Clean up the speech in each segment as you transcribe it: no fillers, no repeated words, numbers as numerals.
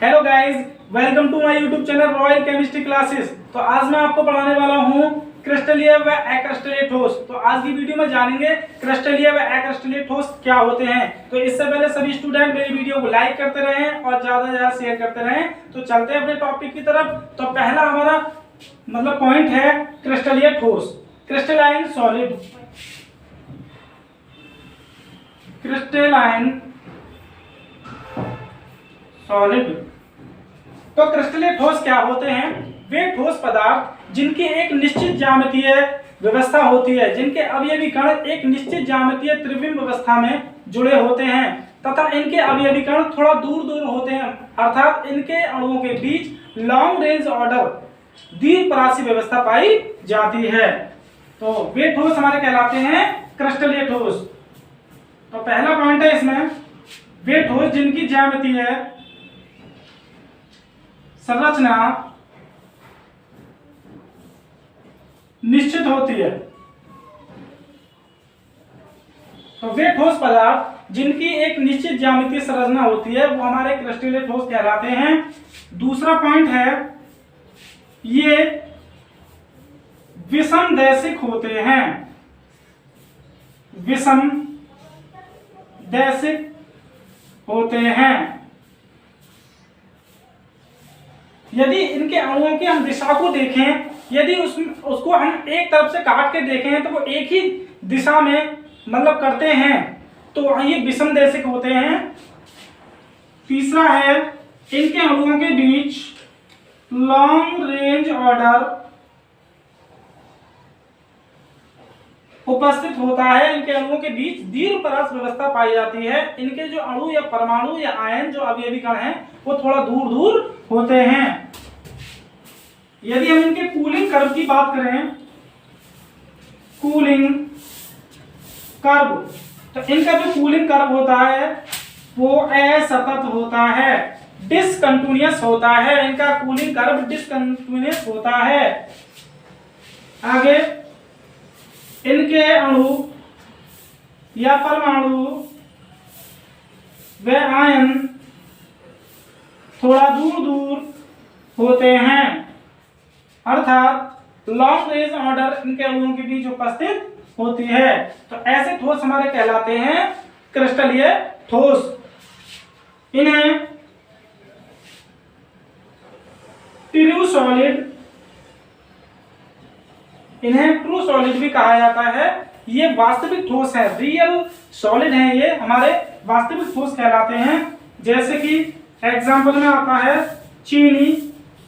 Hello guys, welcome to my YouTube channel royal chemistry classes. तो आज मैं आपको पढ़ाने वाला हूँ क्रिस्टलीय व अक्रिस्टलीय ठोस। तो आज की वीडियो में जानेंगे क्रिस्टलीय व अक्रिस्टलीय ठोस क्या होते हैं। तो इससे पहले सभी स्टूडेंट मेरी वीडियो को लाइक करते रहें और ज्यादा से ज्यादा शेयर करते रहें। तो चलते हैं अपने टॉपिक की तरफ। तो पहला हमारा पॉइंट है क्रिस्टलीय ठोस, क्रिस्टलाइन सॉलिड। Crystalline solid. तो क्रिस्टलीय ठोस क्या होते हैं? वे ठोस पदार्थ जिनकी एक निश्चित ज्यामितीय व्यवस्था होती है, जिनके अवयवी कण एक निश्चित ज्यामितीय त्रिविम व्यवस्था में जुड़े होते हैं तथा इनके अवयवी कण थोड़ा दूर दूर होते हैं, अर्थात इनके अणुओं के बीच लॉन्ग रेंज ऑर्डर दीर्घपरासी व्यवस्था पाई जाती है। तो वे ठोस हमारे कहलाते हैं क्रिस्टलीय ठोस। तो पहला पॉइंट है इसमें, वे ठोस जिनकी ज्यामितीय संरचना निश्चित होती है। तो वे ठोस पदार्थ जिनकी एक निश्चित ज्यामितीय संरचना होती है वो हमारे क्रिस्टलीय ठोस कहलाते हैं। दूसरा पॉइंट है, ये विषमदैशिक होते हैं। विषमदैशिक होते हैं। यदि इनके अणुओं की हम दिशा को देखें, यदि उसको हम एक तरफ से काट के देखें तो वो एक ही दिशा में करते हैं, तो ये विषमदैशिक होते हैं। तीसरा है, इनके अणुओं के बीच लॉन्ग रेंज ऑर्डर उपस्थित होता है। इनके अणुओं के बीच दीर्घपरास व्यवस्था पाई जाती है। इनके जो अणु या परमाणु या आयन जो अवयवी कण हैं वो थोड़ा दूर दूर होते हैं। यदि हम इनके कूलिंग कर्व की बात करें, कूलिंग कर्व, तो इनका जो कूलिंग कर्व होता है वो असतत होता है, डिसकंटिन्यूअस होता है। इनका कूलिंग कर्व डिसकंटिन्यूअस होता है। आगे, इनके अणु या परमाणु व आयन थोड़ा दूर दूर होते हैं, अर्थात लॉन्ग रेंज ऑर्डर इनके अणुओं के बीच उपस्थित होती है। तो ऐसे ठोस हमारे कहलाते हैं क्रिस्टलीय ठोस। इन्हें ट्रू सॉलिड, इन्हें ट्रू सॉलिड भी कहा जाता है। ये वास्तविक ठोस है, रियल सॉलिड है, ये हमारे वास्तविक ठोस कहलाते हैं। जैसे कि एग्जांपल में आता है चीनी।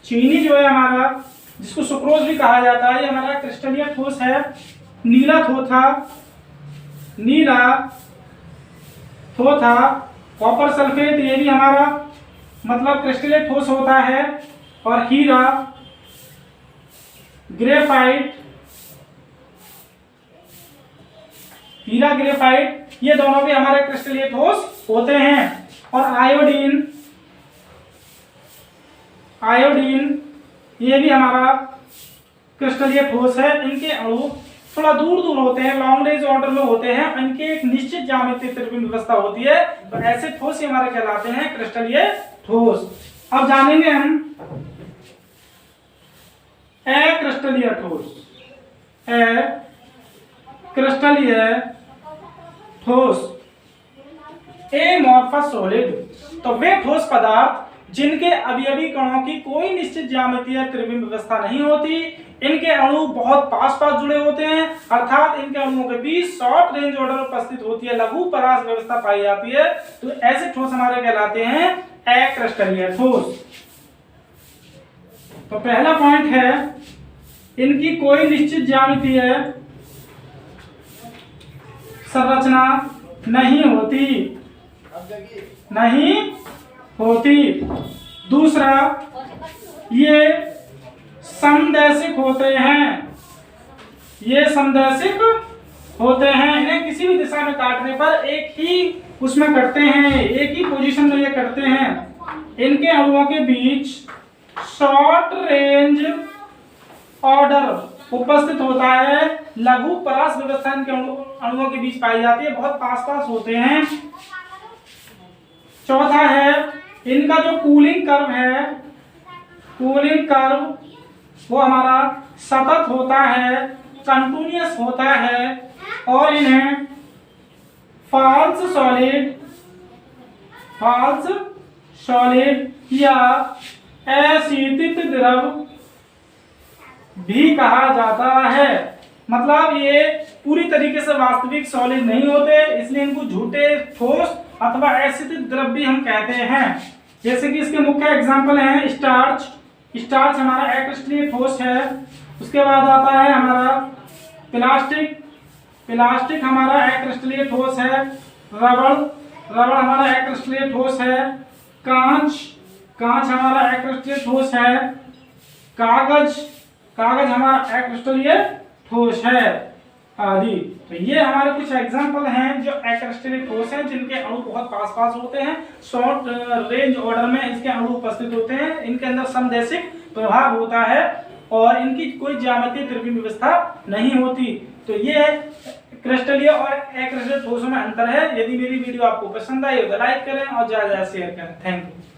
चीनी जो है हमारा, जिसको सुक्रोज भी कहा जाता है, ये हमारा क्रिस्टलीय ठोस है। नीला थोथा, नीला थोथा, कॉपर सल्फेट, ये भी हमारा क्रिस्टलीय ठोस होता है। और हीरा, ग्रेफाइट, हीरा ग्रेफाइट, ये दोनों भी हमारे क्रिस्टलीय ठोस होते हैं। और आयोडीन, आयोडीन ये भी हमारा क्रिस्टलीय ठोस है। इनके अणु थोड़ा दूर दूर होते हैं, लॉन्ग रेंज ऑर्डर में होते हैं। इनके एक निश्चित ज्यामितीय त्रिविम व्यवस्था होती है। तो ऐसे ठोस ही हमारे कहलाते हैं क्रिस्टलीय ठोस। अब जानेंगे हम अक्रिस्टलीय ठोस। अक्रिस्टलीय ठोस, एमॉर्फस सॉलिड। तो वे ठोस पदार्थ जिनके अवयवी कणों की कोई निश्चित ज्यामितीय त्रिविम व्यवस्था नहीं होती, इनके अणु बहुत पास पास जुड़े होते हैं, अर्थात इनके अणुओं के बीच शॉर्ट रेंज ऑर्डर उपस्थित होती है, लघु परास व्यवस्था पाई जाती है। तो ऐसे ठोस हमारे कहलाते हैं अक्रिस्टलीय ठोस। तो पहला पॉइंट है, इनकी कोई निश्चित ज्यामितीय संरचना नहीं होती, नहीं होती। दूसरा, ये समदैशिक होते हैं, ये समदैशिक होते हैं। इन्हें किसी भी दिशा में काटने पर एक ही उसमें कटते हैं, एक ही पोजीशन में ये कटते हैं। इनके अणुओं के बीच शॉर्ट रेंज ऑर्डर उपस्थित होता है, लघु परास व्यवस्था इनके अणुओं के बीच पाई जाती है, बहुत पास पास होते हैं। चौथा है इनका जो कूलिंग कर्व है, कूलिंग कर्व वो हमारा सतत होता है, कंटिन्यूअस होता है, और इन्हें फाल्स सॉलिड या अशीतित द्रव भी कहा जाता है। मतलब ये पूरी तरीके से वास्तविक सॉलिड नहीं होते, इसलिए इनको झूठे ठोस अथवा अशीतित द्रव भी हम कहते हैं। जैसे कि इसके मुख्य एग्जांपल हैं स्टार्च। स्टार्च हमारा अक्रिस्टलीय ठोस है। उसके बाद आता है हमारा प्लास्टिक हमारा अक्रिस्टलीय ठोस है। रबड़ हमारा अक्रिस्टलीय ठोस है। कांच हमारा अक्रिस्टलीय ठोस है। कागज हमारा अक्रिस्टलीय ठोस है आदि। तो ये हमारे कुछ एग्जांपल हैं जो अक्रिस्टलीय ठोस हैं, जिनके अणु बहुत पास होते हैं, शॉर्ट रेंज ऑर्डर में इसके अणु उपस्थित होते हैं, इनके अंदर समदैशिक प्रभाव होता है और इनकी कोई ज्यामितीय त्रिकोणीय व्यवस्था नहीं होती। तो ये क्रिस्टलीय और अक्रिस्टलीय ठोसों में अंतर है। यदि मेरी वीडियो आपको पसंद आई तो लाइक करें और ज्यादा शेयर करें। Thank you.